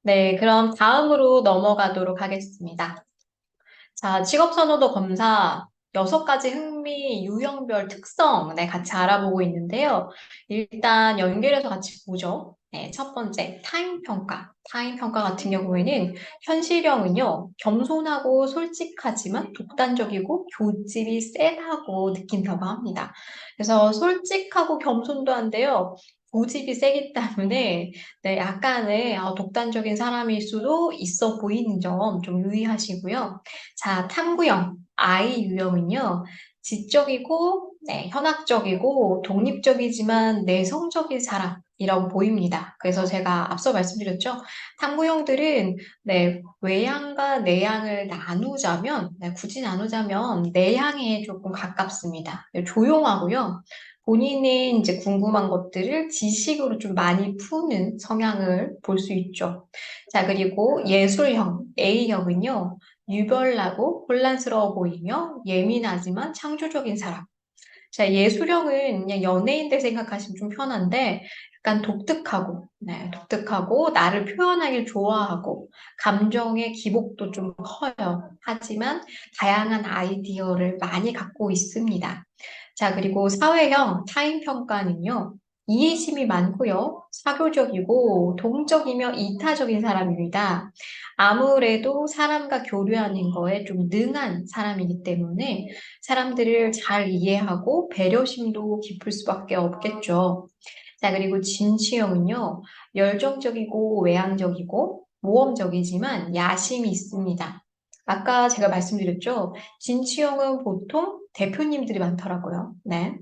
네, 그럼 다음으로 넘어가도록 하겠습니다. 자, 직업선호도 검사 6가지 흥미 유형별 특성, 네, 같이 알아보고 있는데요. 일단 연결해서 같이 보죠. 네, 첫 번째, 타인 평가. 타인 평가 같은 경우에는 현실형은요, 겸손하고 솔직하지만 독단적이고 교집이 세다고 느낀다고 합니다. 그래서 솔직하고 겸손도 한데요. 고집이 세기 때문에 네, 약간의 독단적인 사람일 수도 있어 보이는 점 좀 유의하시고요. 자, 탐구형, I 유형은요, 지적이고, 네, 현학적이고, 독립적이지만 내성적인 사람이라고 보입니다. 그래서 제가 앞서 말씀드렸죠. 탐구형들은, 네, 외향과 내향을 나누자면, 네, 굳이 나누자면, 내향에 조금 가깝습니다. 네, 조용하고요. 본인의 이제 궁금한 것들을 지식으로 좀 많이 푸는 성향을 볼 수 있죠. 자, 그리고 예술형, A형은요, 유별나고 혼란스러워 보이며 예민하지만 창조적인 사람. 자, 예술형은 그냥 연예인들 생각하시면 좀 편한데 약간 독특하고, 네, 독특하고 나를 표현하길 좋아하고 감정의 기복도 좀 커요. 하지만 다양한 아이디어를 많이 갖고 있습니다. 자, 그리고 사회형 타인평가는요. 이해심이 많고요. 사교적이고 동적이며 이타적인 사람입니다. 아무래도 사람과 교류하는 거에 좀 능한 사람이기 때문에 사람들을 잘 이해하고 배려심도 깊을 수밖에 없겠죠. 자, 그리고 진취형은요, 열정적이고 외향적이고 모험적이지만 야심이 있습니다. 아까 제가 말씀드렸죠. 진취형은 보통 대표님들이 많더라고요. 네.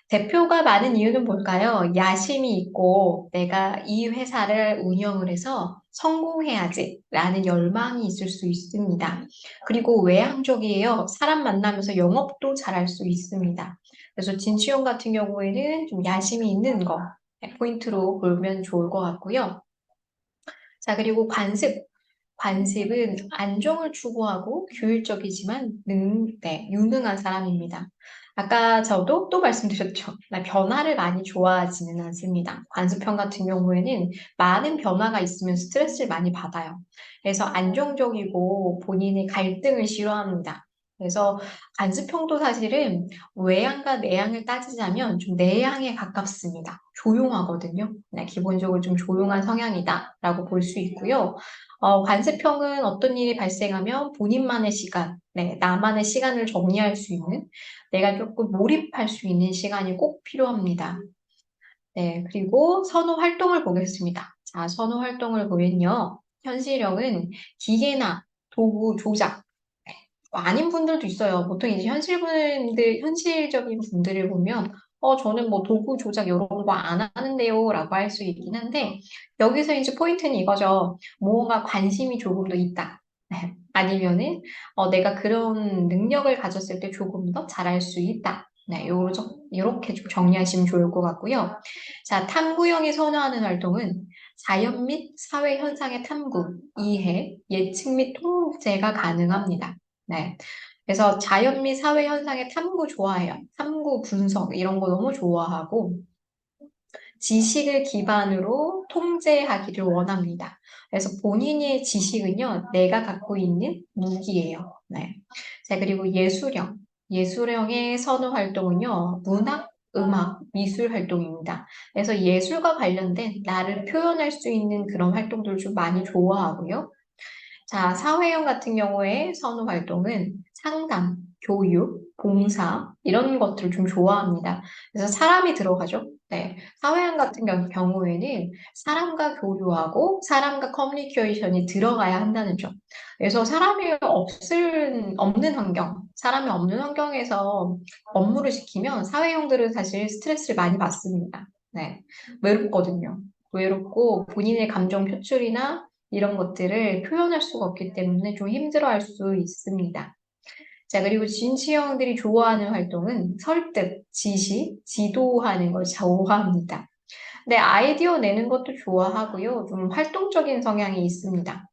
대표가 많은 이유는 뭘까요? 야심이 있고 내가 이 회사를 운영을 해서 성공해야지 라는 열망이 있을 수 있습니다. 그리고 외향적이에요. 사람 만나면서 영업도 잘할 수 있습니다. 그래서 진취형 같은 경우에는 좀 야심이 있는 거 포인트로 보면 좋을 것 같고요. 자, 그리고 관습. 관습은 안정을 추구하고 규율적이지만 네, 유능한 사람입니다. 아까 저도 또 말씀드렸죠. 나 변화를 많이 좋아하지는 않습니다. 관습형 같은 경우에는 많은 변화가 있으면 스트레스를 많이 받아요. 그래서 안정적이고 본인의 갈등을 싫어합니다. 그래서 관습형도 사실은 외향과 내향을 따지자면 좀 내향에 가깝습니다. 조용하거든요. 네, 기본적으로 좀 조용한 성향이다라고 볼 수 있고요. 관습형은 어떤 일이 발생하면 본인만의 시간, 네, 나만의 시간을 정리할 수 있는, 내가 조금 몰입할 수 있는 시간이 꼭 필요합니다. 네, 그리고 선호 활동을 보겠습니다. 자, 선호 활동을 보면요. 현실형은 기계나 도구 조작, 네, 아닌 분들도 있어요. 보통 이제 현실적인 분들을 보면, 저는 뭐 도구 조작 이런 거 안 하는데요. 라고 할 수 있긴 한데, 여기서 이제 포인트는 이거죠. 무언가 관심이 조금 더 있다. 네, 아니면은, 내가 그런 능력을 가졌을 때 조금 더 잘할 수 있다. 네, 요렇게 좀 정리하시면 좋을 것 같고요. 자, 탐구형이 선호하는 활동은 자연 및 사회 현상의 탐구, 이해, 예측 및 통제가 가능합니다. 네. 그래서 자연 및 사회 현상의 탐구 좋아해요. 탐구, 분석, 이런 거 너무 좋아하고, 지식을 기반으로 통제하기를 원합니다. 그래서 본인의 지식은요, 내가 갖고 있는 무기예요. 네. 자, 그리고 예술형. 예술형의 선호 활동은요, 문학, 음악, 미술 활동입니다. 그래서 예술과 관련된 나를 표현할 수 있는 그런 활동들을 좀 많이 좋아하고요. 자, 사회형 같은 경우에 선호 활동은 상담, 교육, 봉사, 이런 것들을 좀 좋아합니다. 그래서 사람이 들어가죠. 네. 사회형 같은 경우에는 사람과 교류하고 사람과 커뮤니케이션이 들어가야 한다는 점. 그래서 없는 환경, 사람이 없는 환경에서 업무를 시키면 사회형들은 사실 스트레스를 많이 받습니다. 네. 외롭거든요. 외롭고 본인의 감정 표출이나 이런 것들을 표현할 수가 없기 때문에 좀 힘들어할 수 있습니다. 자, 그리고 진취형들이 좋아하는 활동은 설득, 지시, 지도하는 걸 좋아합니다. 네, 아이디어 내는 것도 좋아하고요. 좀 활동적인 성향이 있습니다.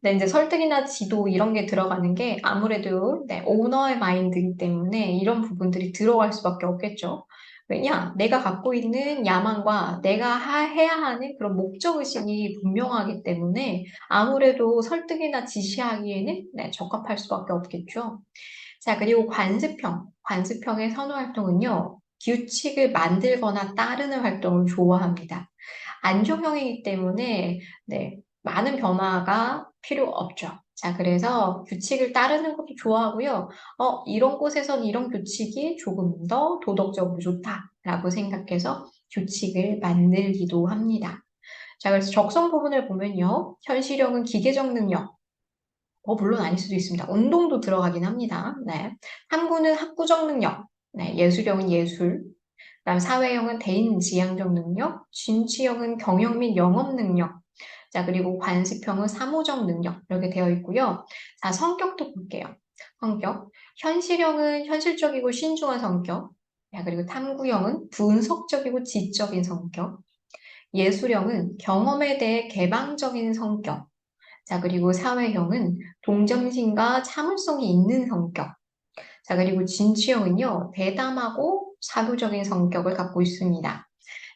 네, 이제 설득이나 지도 이런 게 들어가는 게 아무래도 네, 오너의 마인드이기 때문에 이런 부분들이 들어갈 수밖에 없겠죠. 왜냐? 내가 갖고 있는 야망과 내가 해야 하는 그런 목적의식이 분명하기 때문에 아무래도 설득이나 지시하기에는 네, 적합할 수밖에 없겠죠. 자, 그리고 관습형. 관습형의 선호 활동은요, 규칙을 만들거나 따르는 활동을 좋아합니다. 안정형이기 때문에, 네, 많은 변화가 필요 없죠. 자, 그래서 규칙을 따르는 것도 좋아하고요. 이런 곳에선 이런 규칙이 조금 더 도덕적으로 좋다라고 생각해서 규칙을 만들기도 합니다. 자, 그래서 적성 부분을 보면요. 현실형은 기계적 능력, 물론 아닐 수도 있습니다. 운동도 들어가긴 합니다. 네. 탐구는 학구적 능력, 네. 예술형은 예술, 그다음 사회형은 대인 지향적 능력, 진취형은 경영 및 영업 능력, 자, 그리고 관습형은 사무적 능력, 이렇게 되어 있고요. 자, 성격도 볼게요. 성격. 현실형은 현실적이고 신중한 성격, 자, 그리고 탐구형은 분석적이고 지적인 성격, 예술형은 경험에 대해 개방적인 성격, 자, 그리고 사회형은 동정심과 참을성이 있는 성격. 자, 그리고 진취형은요, 대담하고 사교적인 성격을 갖고 있습니다.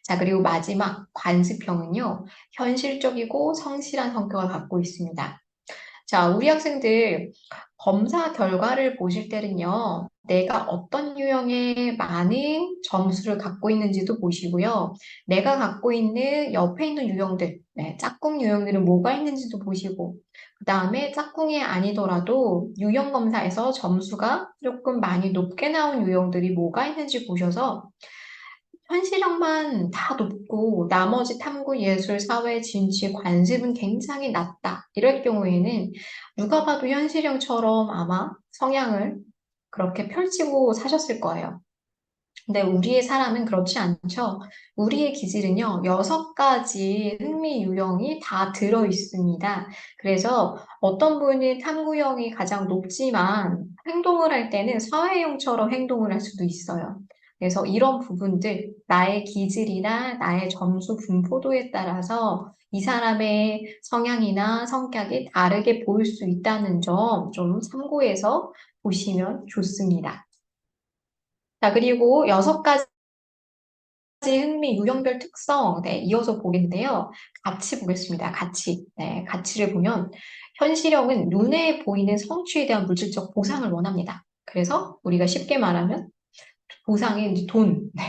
자, 그리고 마지막 관습형은요, 현실적이고 성실한 성격을 갖고 있습니다. 자, 우리 학생들 검사 결과를 보실 때는요, 내가 어떤 유형의 많은 점수를 갖고 있는지도 보시고요. 내가 갖고 있는 옆에 있는 유형들, 네, 짝꿍 유형들은 뭐가 있는지도 보시고, 그 다음에 짝꿍이 아니더라도 유형 검사에서 점수가 조금 많이 높게 나온 유형들이 뭐가 있는지 보셔서 현실력만 다 높고 나머지 탐구, 예술, 사회, 진취, 관습은 굉장히 낮다. 이럴 경우에는 누가 봐도 현실형처럼 아마 성향을 그렇게 펼치고 사셨을 거예요. 근데 우리의 사람은 그렇지 않죠. 우리의 기질은요, 6가지 흥미 유형이 다 들어 있습니다. 그래서 어떤 분은 탐구형이 가장 높지만 행동을 할 때는 사회형처럼 행동을 할 수도 있어요. 그래서 이런 부분들, 나의 기질이나 나의 점수 분포도에 따라서 이 사람의 성향이나 성격이 다르게 보일 수 있다는 점 좀 참고해서 보시면 좋습니다. 자, 그리고 6가지 흥미 유형별 특성, 네, 이어서 보겠는데요. 가치 보겠습니다. 가치. 네, 가치를 보면 현실형은 눈에 보이는 성취에 대한 물질적 보상을 원합니다. 그래서 우리가 쉽게 말하면 보상의 이제 돈, 네,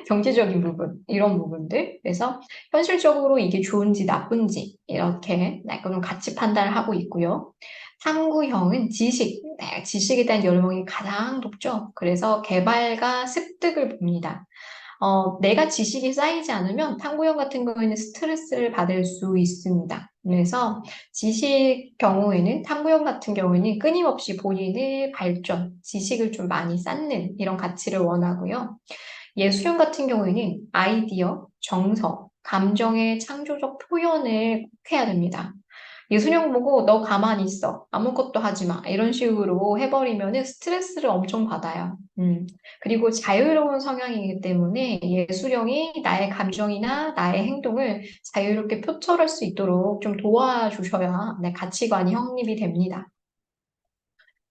경제적인 부분, 이런 부분들. 그래서 현실적으로 이게 좋은지 나쁜지 이렇게 약간 좀 가치 판단을 하고 있고요. 탐구형은 지식, 네, 지식에 대한 열망이 가장 높죠. 그래서 개발과 습득을 봅니다. 내가 지식이 쌓이지 않으면 탐구형 같은 경우에는 스트레스를 받을 수 있습니다. 그래서 지식 경우에는 탐구형 같은 경우에는 끊임없이 본인의 발전, 지식을 좀 많이 쌓는 이런 가치를 원하고요. 예술형 같은 경우에는 아이디어, 정서, 감정의 창조적 표현을 꼭 해야 됩니다. 예술형 보고 너 가만히 있어. 아무것도 하지 마. 이런 식으로 해버리면은 스트레스를 엄청 받아요. 그리고 자유로운 성향이기 때문에 예술형이 나의 감정이나 나의 행동을 자유롭게 표출할 수 있도록 좀 도와주셔야 내 가치관이 확립이 됩니다.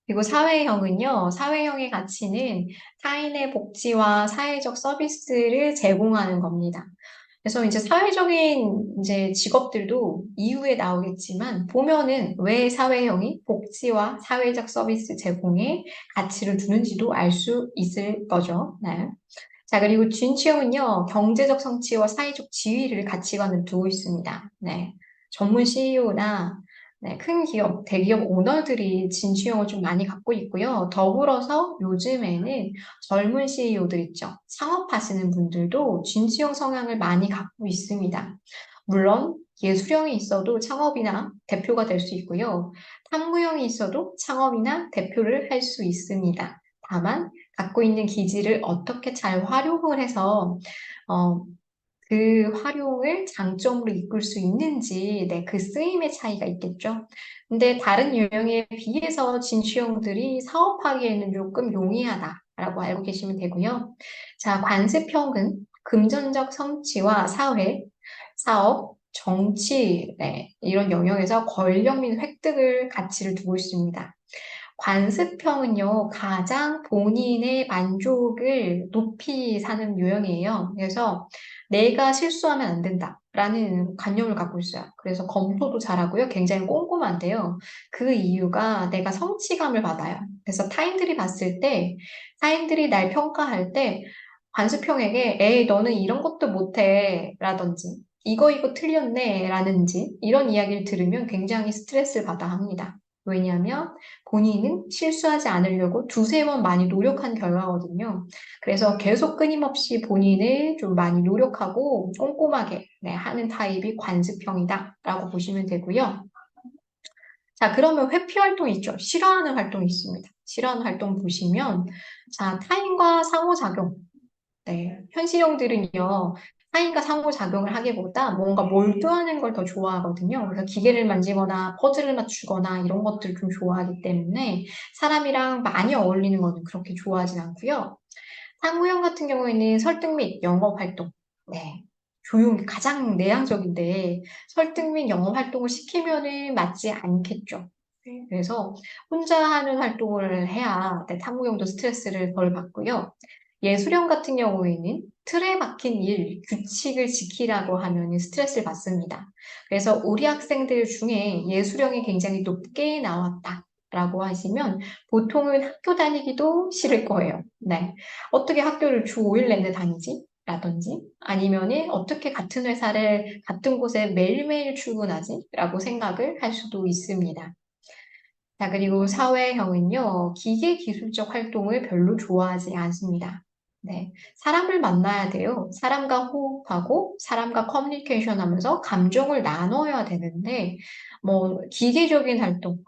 그리고 사회형은요, 사회형의 가치는 타인의 복지와 사회적 서비스를 제공하는 겁니다. 그래서 이제 사회적인 이제 직업들도 이후에 나오겠지만 보면은 왜 사회형이 복지와 사회적 서비스 제공에 가치를 두는지도 알 수 있을 거죠. 네. 자, 그리고 진취형은요, 경제적 성취와 사회적 지위를 가치관을 두고 있습니다. 네. 전문 CEO나 네, 큰 기업, 대기업 오너들이 진취형을 좀 많이 갖고 있고요. 더불어서 요즘에는 젊은 CEO들 있죠. 창업하시는 분들도 진취형 성향을 많이 갖고 있습니다. 물론 예술형이 있어도 창업이나 대표가 될 수 있고요. 탐구형이 있어도 창업이나 대표를 할 수 있습니다. 다만 갖고 있는 기질을 어떻게 잘 활용을 해서 어, 그 활용을 장점으로 이끌 수 있는지, 네, 그 쓰임의 차이가 있겠죠. 근데 다른 유형에 비해서 진취형들이 사업하기에는 조금 용이하다라고 알고 계시면 되고요. 자, 관습형은 금전적 성취와 사회, 사업, 정치, 네, 이런 영역에서 권력 및 획득을 가치를 두고 있습니다. 관습형은요, 가장 본인의 만족을 높이 사는 유형이에요. 그래서 내가 실수하면 안 된다라는 관념을 갖고 있어요. 그래서 검토도 잘하고요. 굉장히 꼼꼼한데요. 그 이유가 내가 성취감을 받아요. 그래서 타인들이 날 평가할 때 관습형에게 에이, 너는 이런 것도 못해 라든지 이거 틀렸네 라는지 이런 이야기를 들으면 굉장히 스트레스를 받아 합니다. 왜냐하면 본인은 실수하지 않으려고 두세 번 많이 노력한 결과거든요. 그래서 계속 끊임없이 본인을 좀 많이 노력하고 꼼꼼하게 하는 타입이 관습형이다라고 보시면 되고요. 자, 그러면 회피 활동이 있죠. 싫어하는 활동이 있습니다. 싫어하는 활동 보시면 자, 타인과 상호작용. 네, 현실형들은요, 타인과 상호작용을 하기보다 뭔가 몰두하는 걸 더 좋아하거든요. 그래서 기계를 만지거나 퍼즐을 맞추거나 이런 것들을 좀 좋아하기 때문에 사람이랑 많이 어울리는 거는 그렇게 좋아하진 않고요. 상호형 같은 경우에는 설득 및 영업 활동. 네. 가장 내향적인데 설득 및 영업 활동을 시키면은 맞지 않겠죠. 네. 그래서 혼자 하는 활동을 해야 탐구형도 스트레스를 덜 받고요. 예술형 같은 경우에는 틀에 박힌 일, 규칙을 지키라고 하면 스트레스를 받습니다. 그래서 우리 학생들 중에 예술형이 굉장히 높게 나왔다라고 하시면 보통은 학교 다니기도 싫을 거예요. 네. 어떻게 학교를 주 5일 내내 다니지? 라든지 아니면은 어떻게 같은 회사를 같은 곳에 매일매일 출근하지? 라고 생각을 할 수도 있습니다. 자, 그리고 사회형은요, 기계 기술적 활동을 별로 좋아하지 않습니다. 네. 사람을 만나야 돼요. 사람과 호흡하고 사람과 커뮤니케이션 하면서 감정을 나눠야 되는데, 뭐, 기계적인 활동,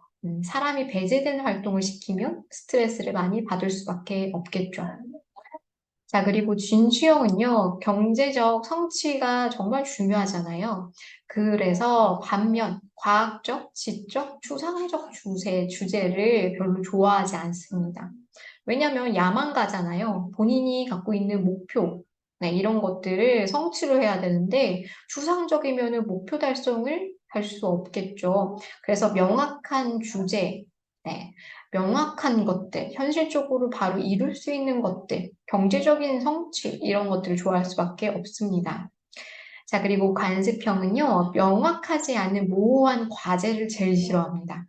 사람이 배제된 활동을 시키면 스트레스를 많이 받을 수밖에 없겠죠. 자, 그리고 진취형은요, 경제적 성취가 정말 중요하잖아요. 그래서 반면 과학적, 지적, 추상적 주제를 별로 좋아하지 않습니다. 왜냐하면 야망가잖아요. 본인이 갖고 있는 목표, 네, 이런 것들을 성취를 해야 되는데 추상적이면은 목표 달성을 할 수 없겠죠. 그래서 명확한 주제, 네, 명확한 것들, 현실적으로 바로 이룰 수 있는 것들, 경제적인 성취, 이런 것들을 좋아할 수밖에 없습니다. 자, 그리고 관습형은요, 명확하지 않은 모호한 과제를 제일 싫어합니다.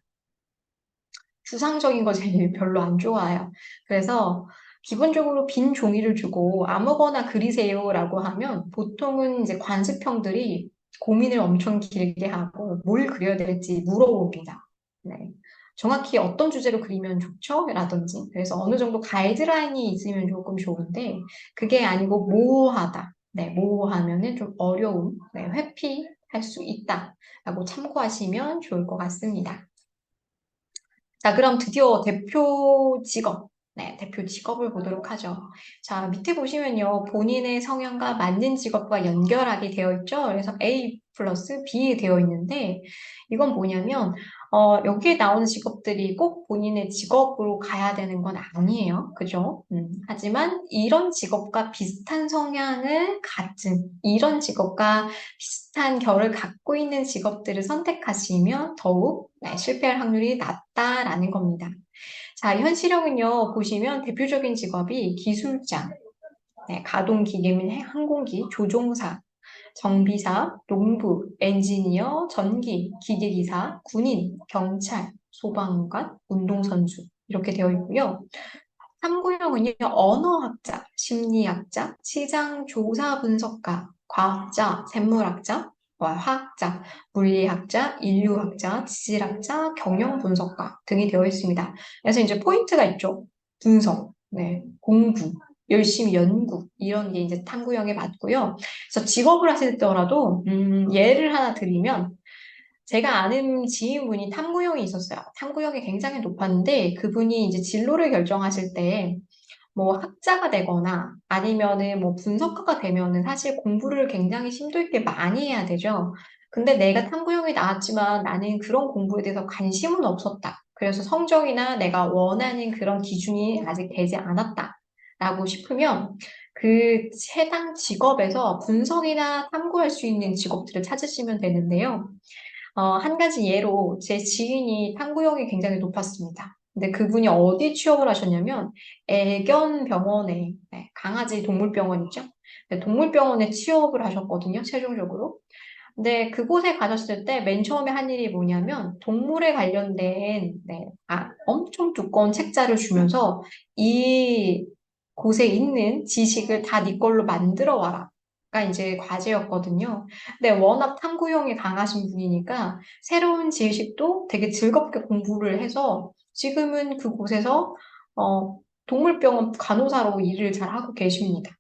추상적인 거 제일 별로 안 좋아해요. 그래서 기본적으로 빈 종이를 주고 아무거나 그리세요라고 하면 보통은 이제 관습형들이 고민을 엄청 길게 하고 뭘 그려야 될지 물어봅니다. 네. 정확히 어떤 주제로 그리면 좋죠? 라든지. 그래서 어느 정도 가이드라인이 있으면 조금 좋은데 그게 아니고 모호하다. 네, 모호하면은 좀 어려움, 네, 회피할 수 있다라고 참고하시면 좋을 것 같습니다. 자, 그럼 드디어 대표 직업. 네, 대표 직업을 보도록 하죠. 자, 밑에 보시면요. 본인의 성향과 맞는 직업과 연결하게 되어 있죠. 그래서 A 플러스 B 되어 있는데, 이건 뭐냐면, 여기에 나오는 직업들이 꼭 본인의 직업으로 가야 되는 건 아니에요. 그죠? 하지만 이런 직업과 비슷한 성향을 가진, 이런 직업과 비슷한 결을 갖고 있는 직업들을 선택하시면 더욱 실패할 확률이 낮다라는 겁니다. 자, 현실형은요, 보시면 대표적인 직업이 기술자, 가동기계 및 항공기, 조종사, 정비사, 농부, 엔지니어, 전기, 기계기사, 군인, 경찰, 소방관, 운동선수 이렇게 되어 있고요. 탐구형은요, 언어학자, 심리학자, 시장조사 분석가, 과학자, 생물학자, 화학자, 물리학자, 인류학자, 지질학자, 경영분석가 등이 되어 있습니다. 그래서 이제 포인트가 있죠. 분석, 네, 공부, 열심히 연구, 이런 게 이제 탐구형에 맞고요. 그래서 직업을 하시더라도, 예를 하나 드리면, 제가 아는 지인분이 탐구형이 있었어요. 탐구형이 굉장히 높았는데 그분이 이제 진로를 결정하실 때 뭐 학자가 되거나 아니면은 뭐 분석가가 되면은 사실 공부를 굉장히 심도 있게 많이 해야 되죠. 근데 내가 탐구형이 나왔지만 나는 그런 공부에 대해서 관심은 없었다. 그래서 성적이나 내가 원하는 그런 기준이 아직 되지 않았다라고 싶으면 그 해당 직업에서 분석이나 탐구할 수 있는 직업들을 찾으시면 되는데요. 한 가지 예로 제 지인이 탐구형이 굉장히 높았습니다. 근데 그분이 어디 취업을 하셨냐면 애견병원에, 네, 강아지 동물병원 있죠? 네, 동물병원에 취업을 하셨거든요, 최종적으로. 근데 그곳에 가셨을 때 맨 처음에 한 일이 뭐냐면 동물에 관련된 네, 엄청 두꺼운 책자를 주면서 이 곳에 있는 지식을 다 네 걸로 만들어 와라. 가 이제 과제였거든요. 근데 워낙 탐구형이 강하신 분이니까 새로운 지식도 되게 즐겁게 공부를 해서 지금은 그곳에서 동물병원 간호사로 일을 잘 하고 계십니다.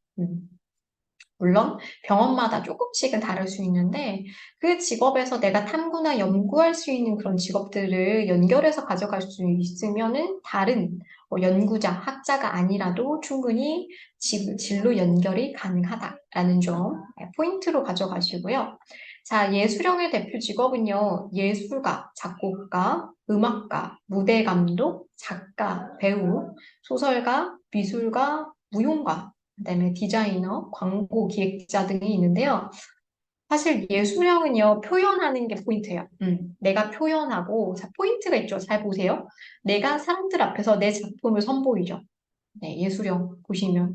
물론 병원마다 조금씩은 다를 수 있는데 그 직업에서 내가 탐구나 연구할 수 있는 그런 직업들을 연결해서 가져갈 수 있으면은 다른 연구자, 학자가 아니라도 충분히 진로 연결이 가능하다라는 점 포인트로 가져가시고요. 자, 예술형의 대표 직업은요, 예술가, 작곡가, 음악가, 무대 감독, 작가, 배우, 소설가, 미술가, 무용가, 그다음에 디자이너, 광고 기획자 등이 있는데요. 사실 예술형은요, 표현하는 게 포인트예요. 내가 표현하고, 자, 포인트가 있죠. 잘 보세요. 내가 사람들 앞에서 내 작품을 선보이죠. 네, 예술형 보시면.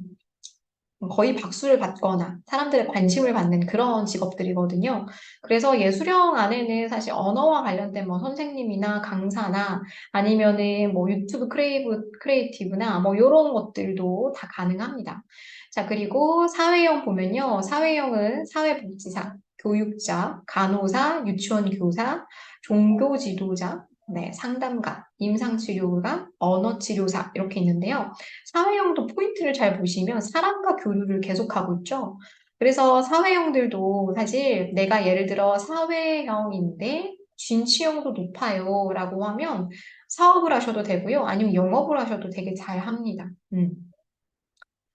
거의 박수를 받거나 사람들의 관심을 받는 그런 직업들이거든요. 그래서 예술형 안에는 사실 언어와 관련된 뭐 선생님이나 강사나 아니면은 뭐 유튜브 크리에이티브나 뭐 이런 것들도 다 가능합니다. 자, 그리고 사회형 보면요. 사회형은 사회복지사, 교육자, 간호사, 유치원 교사, 종교 지도자, 네, 상담가, 임상치료가, 언어치료사 이렇게 있는데요. 사회형도 포인트를 잘 보시면 사람과 교류를 계속하고 있죠. 그래서 사회형들도 사실 내가 예를 들어 사회형인데 진취형도 높아요 라고 하면 사업을 하셔도 되고요. 아니면 영업을 하셔도 되게 잘 합니다.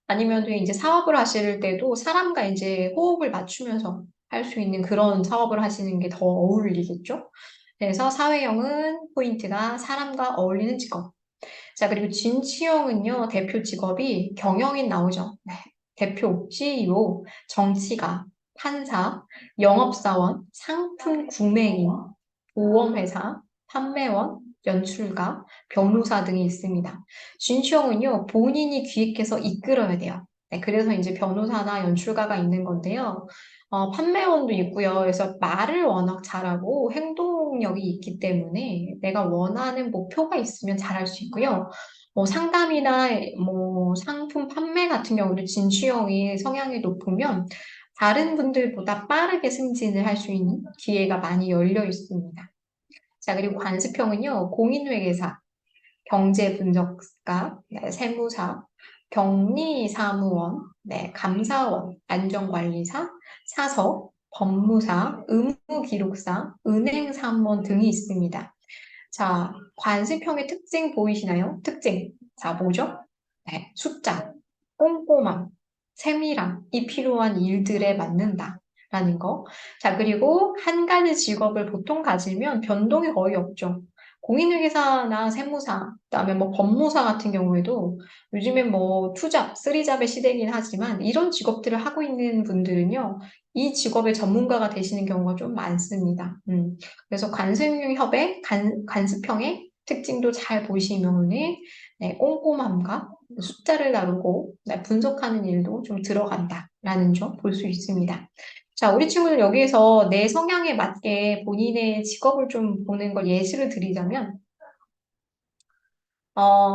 아니면 이제 사업을 하실 때도 사람과 이제 호흡을 맞추면서 할 수 있는 그런 사업을 하시는 게 더 어울리겠죠. 그래서 사회형은 포인트가 사람과 어울리는 직업. 자, 그리고 진취형은요, 대표 직업이 경영인 나오죠. 네. 대표, CEO, 정치가, 판사, 영업사원, 상품 구매인, 보험회사, 판매원, 연출가, 변호사 등이 있습니다. 진취형은요, 본인이 기획해서 이끌어야 돼요. 네, 그래서 이제 변호사나 연출가가 있는 건데요. 판매원도 있고요. 그래서 말을 워낙 잘하고 행동력이 있기 때문에 내가 원하는 목표가 있으면 잘할 수 있고요. 상담이나 뭐 상품 판매 같은 경우도 진취형이 성향이 높으면 다른 분들보다 빠르게 승진을 할 수 있는 기회가 많이 열려 있습니다. 자, 그리고 관습형은요, 공인회계사, 경제분석가, 네, 세무사, 격리사무원, 네, 감사원, 안전관리사, 사서, 법무사, 의무기록사, 은행사무원 등이 있습니다. 자, 관습형의 특징 보이시나요? 특징. 자, 뭐죠? 네, 숫자, 꼼꼼함, 세밀함이 필요한 일들에 맞는다. 라는 거. 자, 그리고 한 가지 직업을 보통 가지면 변동이 거의 없죠. 공인회계사나 세무사, 그다음에 뭐 법무사 같은 경우에도 요즘엔 뭐 투잡, 쓰리잡의 시대이긴 하지만 이런 직업들을 하고 있는 분들은요, 이 직업의 전문가가 되시는 경우가 좀 많습니다. 그래서 관습형의 관습형의 특징도 잘 보시면은 네, 꼼꼼함과 숫자를 다루고 네, 분석하는 일도 좀 들어간다라는 점 볼 수 있습니다. 자, 우리 친구들 여기에서 내 성향에 맞게 본인의 직업을 좀 보는 걸 예시를 드리자면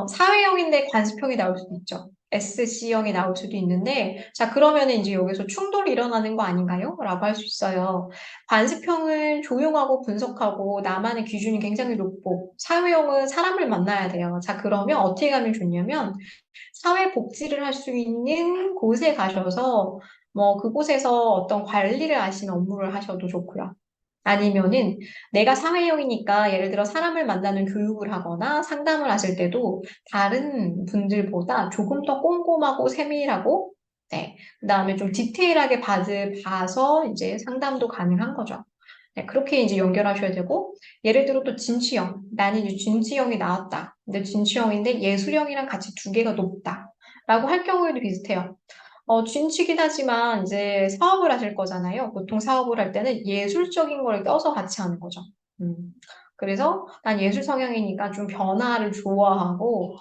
사회형인데 관습형이 나올 수도 있죠. SC형이 나올 수도 있는데, 자, 그러면은 이제 여기서 충돌이 일어나는 거 아닌가요? 라고 할 수 있어요. 관습형은 조용하고 분석하고 나만의 기준이 굉장히 높고, 사회형은 사람을 만나야 돼요. 자, 그러면 어떻게 가면 좋냐면, 사회복지를 할 수 있는 곳에 가셔서, 뭐, 그곳에서 어떤 관리를 하시는 업무를 하셔도 좋고요. 아니면은 내가 사회형이니까 예를 들어 사람을 만나는 교육을 하거나 상담을 하실 때도 다른 분들보다 조금 더 꼼꼼하고 세밀하고 네, 그다음에 좀 디테일하게 봐서 이제 상담도 가능한 거죠. 네, 그렇게 이제 연결하셔야 되고 예를 들어 또 진취형 나는 이제 진취형이 나왔다. 근데 진취형인데 예술형이랑 같이 두 개가 높다. 라고 할 경우에도 비슷해요. 진취긴 하지만 이제 사업을 하실 거잖아요. 보통 사업을 할 때는 예술적인 걸 껴서 같이 하는 거죠. 음. 그래서 난 예술 성향이니까 좀 변화를 좋아하고,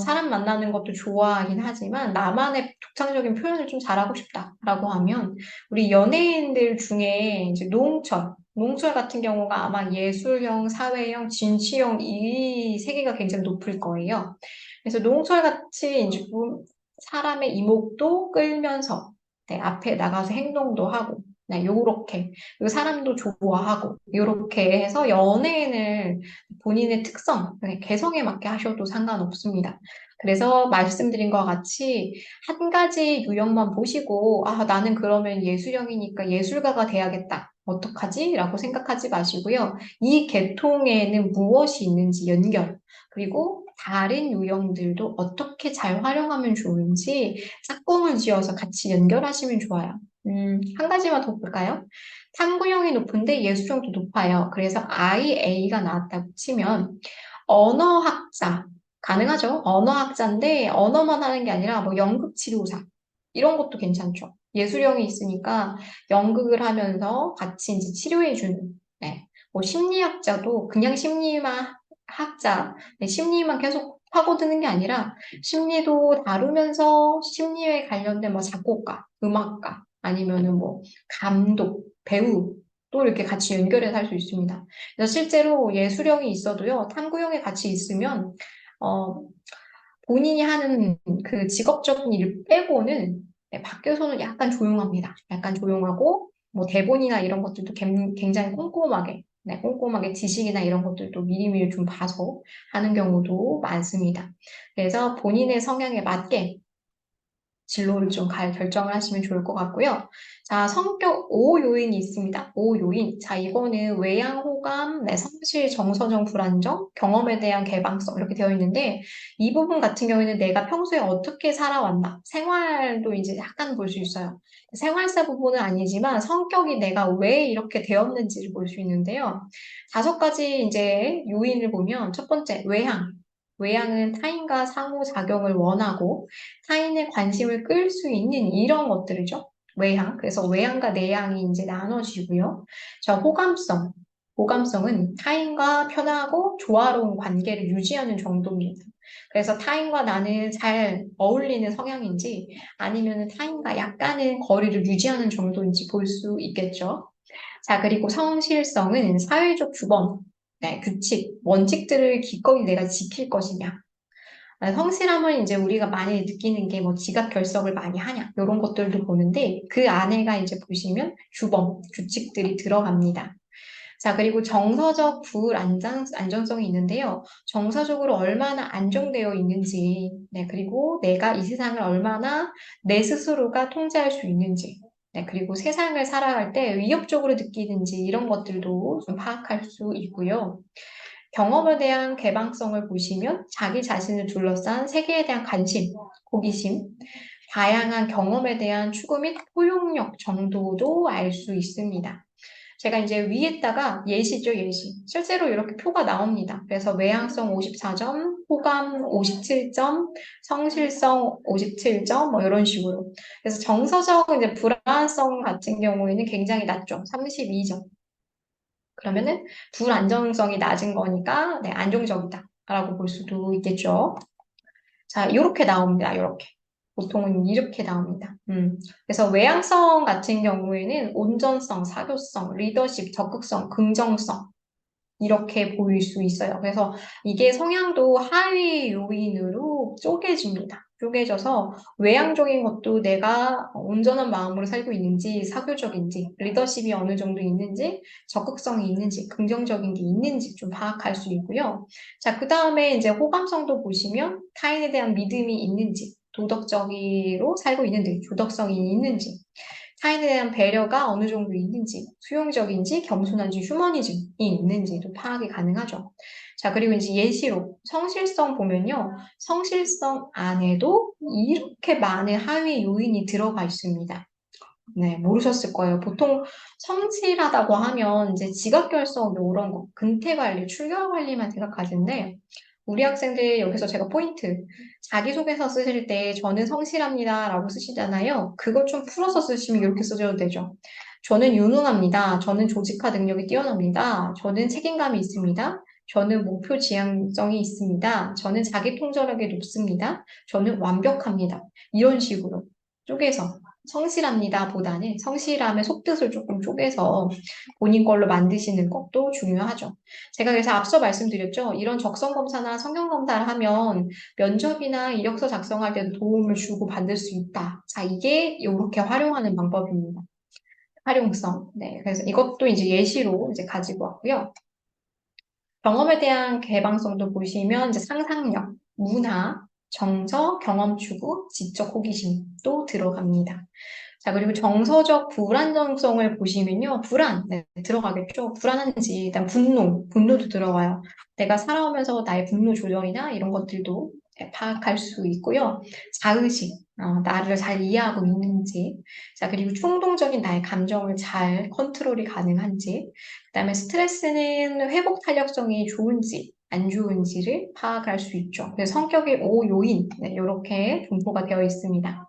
사람 만나는 것도 좋아하긴 하지만 나만의 독창적인 표현을 좀 잘하고 싶다라고 하면 우리 연예인들 중에 이제 노홍철 같은 경우가 아마 예술형, 사회형, 진취형 이 세 개가 굉장히 높을 거예요. 그래서 노홍철 같이 이제 좀 사람의 이목도 끌면서 네, 앞에 나가서 행동도 하고 네, 요렇게 그리고 사람도 좋아하고 요렇게 해서 연예인을 본인의 특성, 네, 개성에 맞게 하셔도 상관없습니다. 그래서 말씀드린 것 같이 한 가지 유형만 보시고 아, 나는 그러면 예술형이니까 예술가가 돼야겠다. 어떡하지? 라고 생각하지 마시고요. 이 계통에는 무엇이 있는지 연결, 그리고 다른 유형들도 어떻게 잘 활용하면 좋은지 짝꿍을 지어서 같이 연결하시면 좋아요. 한 가지만 더 볼까요? 탐구형이 높은데 예술형도 높아요. 그래서 IA가 나왔다고 치면 언어학자, 가능하죠? 언어학자인데 언어만 하는 게 아니라 뭐 연극치료사 이런 것도 괜찮죠. 예술형이 있으니까 연극을 하면서 같이 이제 치료해주는 네. 뭐 심리학자도 그냥 심리만 학자, 네, 심리만 계속 파고드는 게 아니라 심리도 다루면서 심리에 관련된 뭐 작곡가, 음악가 아니면은 뭐 감독, 배우 또 이렇게 같이 연결해서 할 수 있습니다. 그래서 실제로 예술형이 있어도요, 탐구형이 같이 있으면, 어, 본인이 하는 그 직업적인 일 빼고는 네, 밖에서는 약간 조용합니다. 약간 조용하고, 뭐 대본이나 이런 것들도 굉장히 꼼꼼하게, 네, 꼼꼼하게 지식이나 이런 것들도 미리미리 좀 봐서 하는 경우도 많습니다. 그래서 본인의 성향에 맞게 진로를 좀 결정을 하시면 좋을 것 같고요. 자, 성격 5 요인이 있습니다. 5 요인. 자, 이거는 외양, 호감, 네, 성실, 정서적 불안정, 경험에 대한 개방성 이렇게 되어 있는데 이 부분 같은 경우에는 내가 평소에 어떻게 살아왔나 생활도 이제 약간 볼 수 있어요. 생활사 부분은 아니지만 성격이 내가 왜 이렇게 되었는지를 볼 수 있는데요. 5가지 이제 요인을 보면 첫 번째 외향. 외향은 타인과 상호작용을 원하고 타인의 관심을 끌 수 있는 이런 것들이죠. 외향. 그래서 외향과 내향이 이제 나눠지고요. 자, 호감성. 호감성은 타인과 편하고 조화로운 관계를 유지하는 정도입니다. 그래서 타인과 나는 잘 어울리는 성향인지 아니면 타인과 약간의 거리를 유지하는 정도인지 볼 수 있겠죠. 자, 그리고 성실성은 사회적 규범, 네, 규칙, 원칙들을 기꺼이 내가 지킬 것이냐. 성실함은 이제 우리가 많이 느끼는 게 뭐 지각 결석을 많이 하냐 이런 것들도 보는데 그 안에가 이제 보시면 규범, 규칙들이 들어갑니다. 자, 그리고 정서적 안정성이 있는데요. 정서적으로 얼마나 안정되어 있는지, 네, 그리고 내가 이 세상을 얼마나 내 스스로가 통제할 수 있는지, 네, 그리고 세상을 살아갈 때 위협적으로 느끼는지 이런 것들도 좀 파악할 수 있고요. 경험에 대한 개방성을 보시면 자기 자신을 둘러싼 세계에 대한 관심, 호기심, 다양한 경험에 대한 추구 및 포용력 정도도 알 수 있습니다. 제가 이제 위에다가 예시죠, 예시. 실제로 이렇게 표가 나옵니다. 그래서 외향성 54점, 호감 57점, 성실성 57점, 뭐 이런 식으로. 그래서 정서적 이제 불안성 같은 경우에는 굉장히 낮죠. 32점. 그러면은 불안정성이 낮은 거니까 네, 안정적이다라고 볼 수도 있겠죠. 자, 이렇게 나옵니다. 이렇게. 보통은 이렇게 나옵니다. 그래서 외향성 같은 경우에는 온전성, 사교성, 리더십, 적극성, 긍정성 이렇게 보일 수 있어요. 그래서 이게 성향도 하위 요인으로 쪼개집니다. 쪼개져서 외향적인 것도 내가 온전한 마음으로 살고 있는지, 사교적인지, 리더십이 어느 정도 있는지, 적극성이 있는지, 긍정적인 게 있는지 좀 파악할 수 있고요. 자, 그 다음에 이제 호감성도 보시면 타인에 대한 믿음이 있는지, 도덕적으로 살고 있는지, 도덕성이 있는지, 타인에 대한 배려가 어느 정도 있는지, 수용적인지, 겸손한지, 휴머니즘이 있는지도 파악이 가능하죠. 자, 그리고 이제 예시로 성실성 보면요. 성실성 안에도 이렇게 많은 하위 요인이 들어가 있습니다. 네, 모르셨을 거예요. 보통 성실하다고 하면 이제 지각결석 이런 거, 근태관리, 출결관리만 생각하시는데 우리 학생들 여기서 제가 포인트 자기소개서 쓰실 때 저는 성실합니다라고 쓰시잖아요. 그거 좀 풀어서 쓰시면 이렇게 써줘도 되죠. 저는 유능합니다. 저는 조직화 능력이 뛰어납니다. 저는 책임감이 있습니다. 저는 목표 지향성이 있습니다. 저는 자기 통솔력이 높습니다. 저는 완벽합니다. 이런 식으로 쪼개서 성실합니다 보다는 성실함의 속뜻을 조금 쪼개서 본인 걸로 만드시는 것도 중요하죠. 제가 그래서 앞서 말씀드렸죠. 이런 적성 검사나 성형 검사를 하면 면접이나 이력서 작성할 때도 도움을 주고 받을 수 있다. 자, 이게 이렇게 활용하는 방법입니다. 활용성. 네. 그래서 이것도 이제 예시로 이제 가지고 왔고요. 경험에 대한 개방성도 보시면 이제 상상력, 문화, 정서, 경험 추구, 지적 호기심도 들어갑니다. 자, 그리고 정서적 불안정성을 보시면요. 불안, 네, 들어가겠죠. 불안한지, 일단 분노도 들어가요. 내가 살아오면서 나의 분노 조절이나 이런 것들도 파악할 수 있고요. 자의식, 나를 잘 이해하고 있는지. 자, 그리고 충동적인 나의 감정을 잘 컨트롤이 가능한지. 그다음에 스트레스는 회복 탄력성이 좋은지, 안 좋은지를 파악할 수 있죠. 그래서 성격의 5요인, 네, 이렇게 분포가 되어 있습니다.